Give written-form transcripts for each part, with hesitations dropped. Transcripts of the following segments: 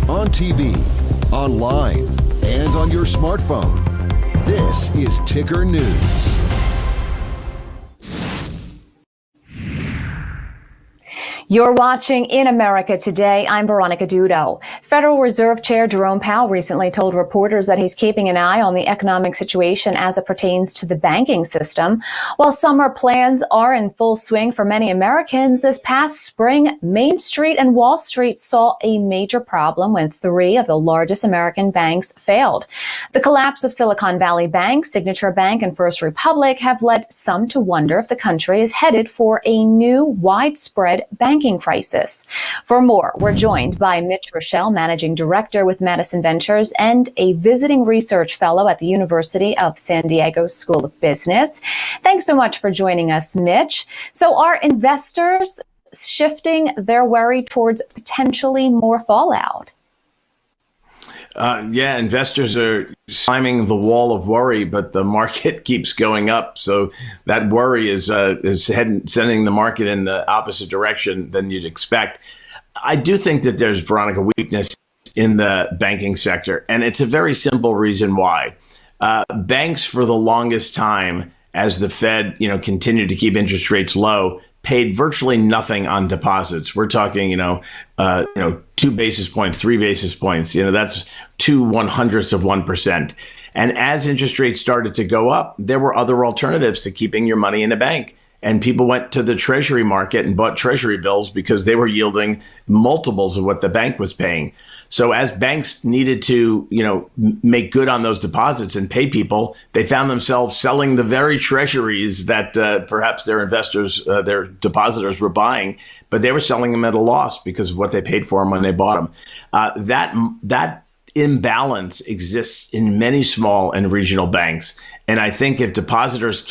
on TV, online, and on your smartphone. This is Ticker News. You're watching In America Today. I'm Veronica Dudo. Federal Reserve Chair Jerome Powell recently told reporters that he's keeping an eye on the economic situation as it pertains to the banking system. While summer plans are in full swing for many Americans, this past spring, Main Street and Wall Street saw a major problem when three of the largest American banks failed. The collapse of Silicon Valley Bank, Signature Bank, and First Republic have led some to wonder if the country is headed for a new widespread banking crisis. For more, we're joined by Mitch Rochelle, Managing Director with Madison Ventures and a visiting research fellow at the University of San Diego School of Business. Thanks so much for joining us, Mitch. So are investors shifting their worry towards potentially more fallout? Yeah, investors are climbing the wall of worry, but the market keeps going up. So that worry is sending the market in the opposite direction than you'd expect. I do think that there's, Veronica, weakness in the banking sector, and it's a very simple reason why. Banks, for the longest time, as the Fed, continued to keep interest rates low, paid virtually nothing on deposits. We're talking, 2 basis points, 3 basis points. That's 0.02%. And as interest rates started to go up, there were other alternatives to keeping your money in a bank. And people went to the treasury market and bought treasury bills because they were yielding multiples of what the bank was paying. So as banks needed to, make good on those deposits and pay people, they found themselves selling the very treasuries that perhaps their investors, their depositors were buying, but they were selling them at a loss because of what they paid for them when they bought them. That imbalance exists in many small and regional banks. And I think if depositors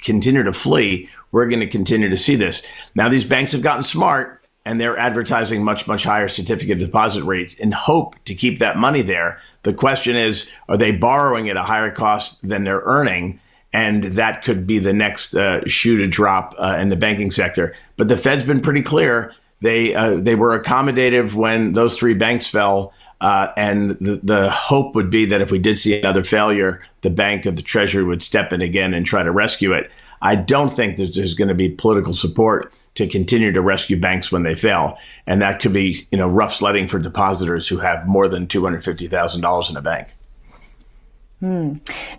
continue to flee, we're going to continue to see this. Now, these banks have gotten smart, and they're advertising much, much higher certificate deposit rates in hope to keep that money there. The question is, are they borrowing at a higher cost than they're earning? And that could be the next shoe to drop in the banking sector. But the Fed's been pretty clear. They were accommodative when those three banks fell. And the hope would be that if we did see another failure, the bank or the Treasury would step in again and try to rescue it. I don't think that there's going to be political support to continue to rescue banks when they fail. And that could be, rough sledding for depositors who have more than $250,000 in a bank.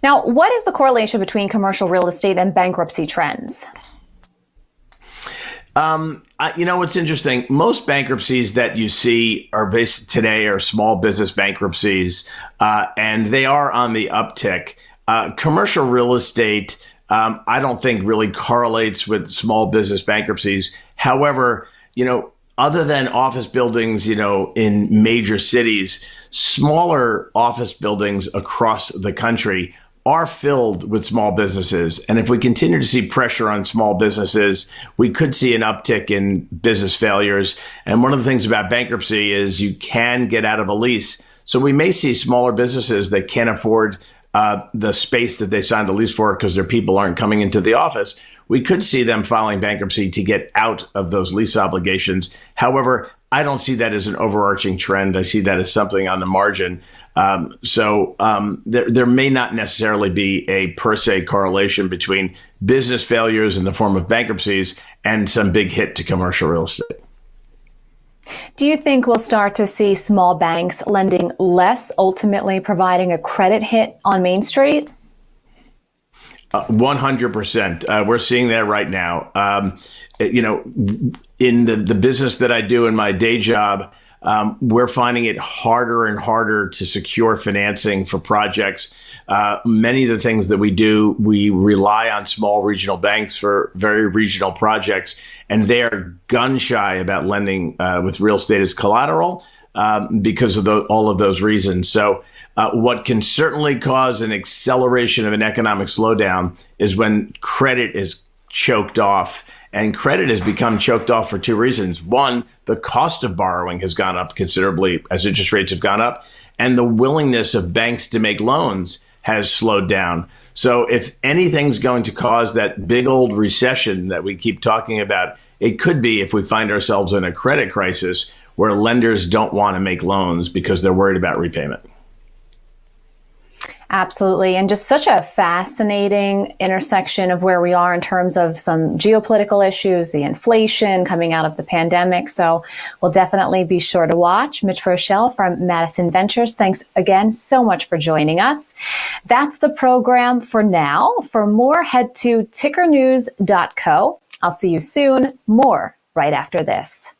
Now, what is the correlation between commercial real estate and bankruptcy trends? What's interesting, most bankruptcies that you see are based today are small business bankruptcies, and they are on the uptick. Commercial real estate, I don't think really correlates with small business bankruptcies. However, other than office buildings, in major cities, smaller office buildings across the country are filled with small businesses. And if we continue to see pressure on small businesses, we could see an uptick in business failures. And one of the things about bankruptcy is you can get out of a lease. So we may see smaller businesses that can't afford the space that they signed the lease for because their people aren't coming into the office. We could see them filing bankruptcy to get out of those lease obligations. However, I don't see that as an overarching trend. I see that as something on the margin. There may not necessarily be a per se correlation between business failures in the form of bankruptcies and some big hit to commercial real estate. Do you think we'll start to see small banks lending less, ultimately providing a credit hit on Main Street? 100%. We're seeing that right now. In the business that I do in my day job, we're finding it harder and harder to secure financing for projects. Many of the things that we do, we rely on small regional banks for very regional projects, and they are gun shy about lending with real estate as collateral because of all of those reasons. So what can certainly cause an acceleration of an economic slowdown is when credit is choked off. And credit has become choked off for two reasons. One, the cost of borrowing has gone up considerably as interest rates have gone up, and the willingness of banks to make loans has slowed down. So if anything's going to cause that big old recession that we keep talking about, it could be if we find ourselves in a credit crisis where lenders don't want to make loans because they're worried about repayment. Absolutely. And just such a fascinating intersection of where we are in terms of some geopolitical issues, the inflation coming out of the pandemic. So we'll definitely be sure to watch. Mitch Rochelle from Madison Ventures, thanks again so much for joining us. That's the program for now. For more, head to tickernews.co. I'll see you soon. More right after this.